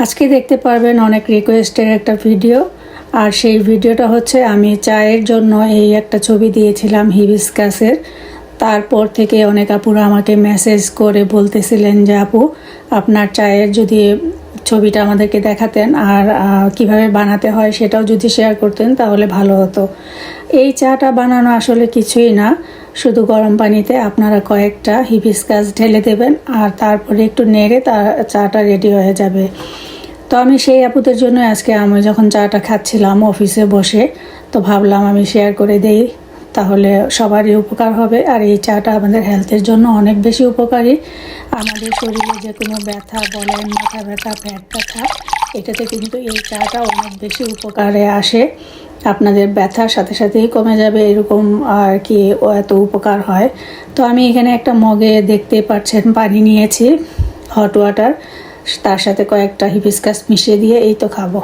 আজকে দেখতে পারবেন অনেক রিকোয়েস্টের একটা ভিডিও। আর সেই ভিডিওটা হচ্ছে আমি চায়ের জন্য এই একটা ছবি দিয়েছিলাম হিবিস্কাসের। তারপর থেকে অনেক আপুরা আমাকে মেসেজ করে বলতেছিলেন যে আপু আপনার চায়ের যদি ছবিটা আমাদেরকে দেখাতেন আর কিভাবে বানাতে হয় সেটাও যদি শেয়ার করতেন তাহলে ভালো হতো। এই চাটা বানানো আসলে কিছুই না, শুধু গরম পানিতে আপনারা কয়েকটা হিবিস্কাস ঢেলে দেবেন আর তারপরে একটু নেড়ে চাটা রেডি হয়ে যাবে। তো আমি সেই আপুদের জন্য আজকে আমি যখন চাটা খাচ্ছিলাম অফিসে বসে, তো ভাবলাম আমি শেয়ার করে দেই, তাহলে সবারই উপকার হবে। আর এই চাটা আমাদের হেলথের জন্য অনেক বেশি উপকারী। আমাদের শরীরে যে কোনো ব্যথা বলেন, মাথা ব্যথা, পেট ব্যথা, এটাতে কিন্তু এই চাটা অনেক বেশি উপকারে আসে। আপনাদের ব্যথার সাথে সাথেই কমে যাবে, এরকম আর কি এত উপকার হয়। তো আমি এখানে একটা মগে দেখতে পাচ্ছেন পানি নিয়েছি, হট ওয়াটার, তার সাথে কয়েকটা হিবিস্কাস মিশিয়ে দিয়ে এই তো খাবো।